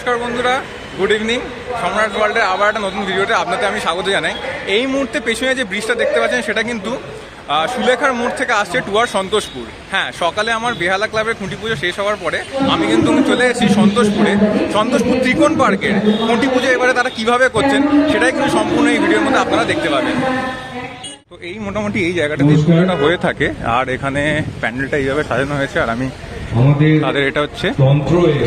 নমস্কার বন্ধুরা, good evening. সম্রাট ওয়ার্ল্ডের আবার একটা নতুন ভিডিওতে আপনাদের আমি স্বাগত জানাই। এই মুহূর্তে পেছনে যে ব্রিজটা দেখতে পাচ্ছেন সেটা কিন্তু সুলেখার মোড় থেকে আসছে টুয়ার সন্তোষপুর। হ্যাঁ, সকালে আমার বেহালা ক্লাবের খুঁটি পুজো শেষ হওয়ার পরে আমি কিন্তু চলে এসেছি সন্তোষপুর ত্রিকোণ পার্কের খুঁটি পুজো এবারে তারা কিভাবে করছেন সেটাই কিন্তু সম্পূর্ণ এই ভিডিওর মধ্যে আপনারা দেখতে পাবেন। তো এই মোটামুটি এই জায়গাটাতে পুজোটা হয়ে থাকে, আর এখানে প্যান্ডেলটা এইভাবে সাজানো হয়েছে। আর আমি তাদের এটা হচ্ছে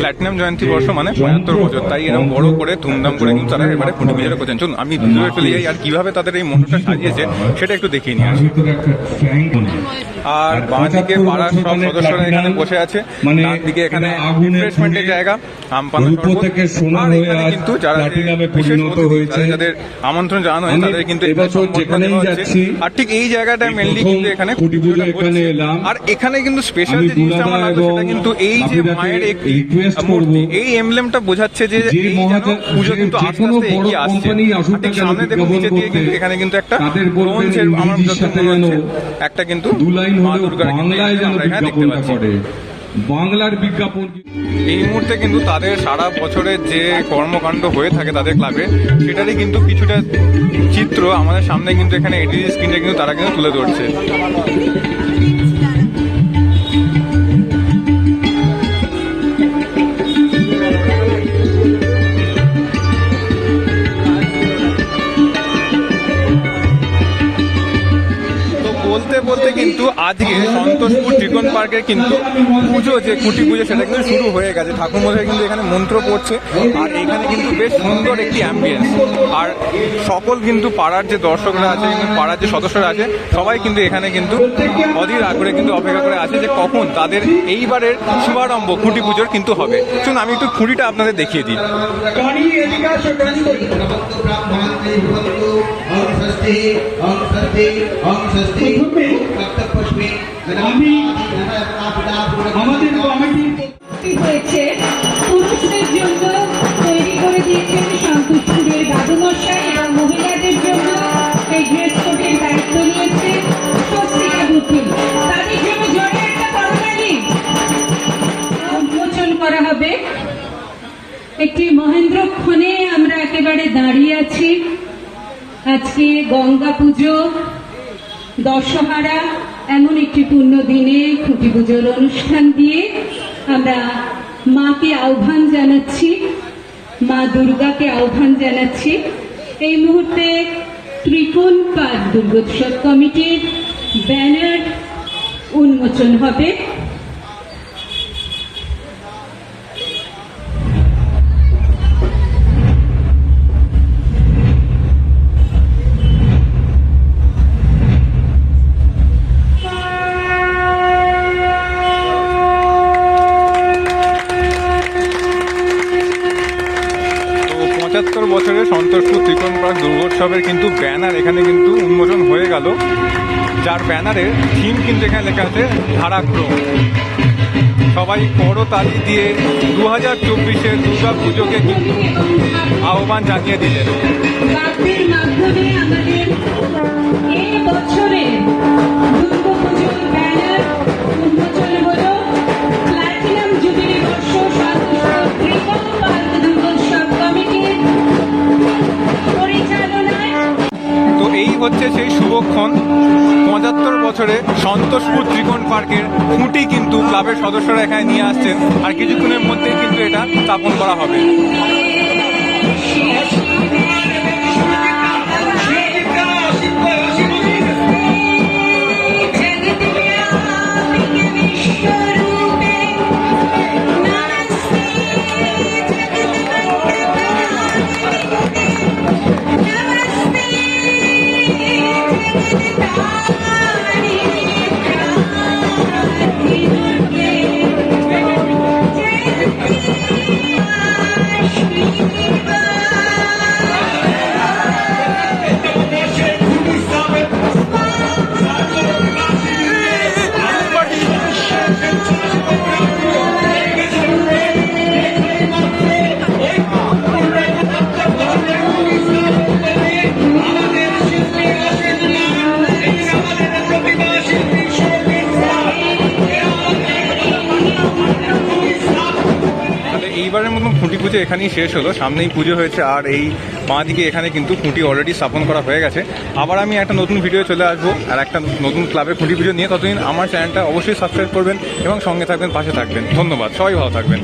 প্ল্যাটিনাম জয়ন্তী বর্ষ, মানে ৭৫ বছর, তাই এরকম বড় করে ধুমধাম করে কিন্তু তারা এবারে খুঁটি পুজোটা করছেন। চলুন আমি ভিতরে চলে যাই, আর কিভাবে তাদের এই মণ্ডপটা সাজিয়েছে সেটা একটু দেখিয়ে নিয়ে আসি। আর বাঁ দিকে পাড়ার সব সদস্যরা এখানে বসে আছে, ডান দিকে এখানে রিফ্রেশমেন্টের জায়গা, আমপানা কিন্তু যারা যাদের আমন্ত্রণ জানানো হয় তাদের কিন্তু আর ঠিক এই জায়গাটা মেনলি কিন্তু এখানে খুঁটি পুজোটা হচ্ছে। আর এখানে কিন্তু স্পেশাল যে জিনিসটা আমার লাগলো সেটা কিন্তু এই যে মায়ের একটি মূর্তি, এই এমব্লেমটা বোঝাচ্ছে যে এই যেন পুজো কিন্তু আস্তে আস্তে এগিয়ে আসছে। ঠিক সামনে দেখুন নিচে দিয়ে কিন্তু এখানে কিন্তু একটা ব্রোঞ্জের আমার একটা কিন্তু মা দুর্গার এখানে দেখতে পাচ্ছি। বাংলার বিজ্ঞাপন এই মুহূর্তে কিন্তু তাদের সারা বছরের যে কর্মকাণ্ড হয়ে থাকে তাদের ক্লাবে, সেটারই কিন্তু কিছুটা চিত্র আমাদের সামনে কিন্তু এখানে এলইডি স্ক্রিনে কিন্তু তারা কিন্তু তুলে ধরছে। বলতে কিন্তু আজকে সন্তোষপুর ত্রিকোণ পার্কের কিন্তু পুজো, যে খুঁটি পুজো, সেটা কিন্তু শুরু হয়ে গেছে। ঠাকুরমশাই কিন্তু এখানে মন্ত্র পড়ছে, আর এখানে কিন্তু বেশ সুন্দর একটি অ্যাম্বিয়েন্স। আর সকল কিন্তু পাড়ার যে দর্শকরা আছে, পাড়ার যে সদস্যরা আছে, সবাই কিন্তু এখানে কিন্তু অধীর আগ্রহে কিন্তু অপেক্ষা করে আছে যে কখন তাদের এইবারের শুভারম্ভ খুঁটি পুজোর কিন্তু হবে। চলুন আমি একটু খুঁটিটা আপনাদের দেখিয়ে দিই। আমাদের হয়েছে পুরুষদের জন্য তৈরি করে দিয়েছেন সন্তোষপুরের দাদুমশাই, এবং মহিলাদের জন্য এই ড্রেস কোডের দায়িত্ব নিয়েছে স্বস্তিকা বুদ্ধি। তাদের জন্য জোরে একটা করতালি উন্মোচন করা হবে। একটি মহেন্দ্রক্ষণে আমরা একেবারে দাঁড়িয়ে আছি। আজকে গঙ্গা পুজো, দশহারা, এমন একটি পূর্ণ দিনে খুঁটি পুজোর অনুষ্ঠান দিয়ে আমরা মাকে আহ্বান জানাচ্ছি, মা দুর্গাকে আহ্বান জানাচ্ছি। এই মুহূর্তে ত্রিকোণ পার্ক দুর্গোৎসব কমিটির ব্যানার উন্মোচন হবে। বছরের সন্তোষপুর ত্রিকোণ পার্ক দুর্গোৎসবের কিন্তু ব্যানার এখানে কিন্তু উন্মোচন হয়ে গেল, যার ব্যানারের থিম কিন্তু এখানে লেখা আছে ধারাক্রম। সবাই করতালি দিয়ে 2024-এর দুর্গা পুজোকে কিন্তু আহ্বান জানিয়ে দিলেন। হচ্ছে সেই শুভক্ষণ, ৭৫ বছরে সন্তোষপুর ত্রিকোণ পার্কের খুঁটি কিন্তু ক্লাবের সদস্যরা এখানে নিয়ে আসছেন, আর কিছুক্ষণের মধ্যেই কিন্তু এটা স্থাপন করা হবে। খুঁটি পুজো এখানেই শেষ হলো, সামনেই পুজো হয়েছে, আর এই বাঁ দিকে এখানে কিন্তু খুঁটি অলরেডি স্থাপন করা হয়ে গেছে। আবার আমি একটা নতুন ভিডিও চলে আসবো আর একটা নতুন ক্লাবের খুঁটি পুজো নিয়ে। ততদিন আমার চ্যানেলটা অবশ্যই সাবস্ক্রাইব করবেন এবং সঙ্গে থাকবেন, পাশে থাকবেন। ধন্যবাদ, সবাই ভালো থাকবেন।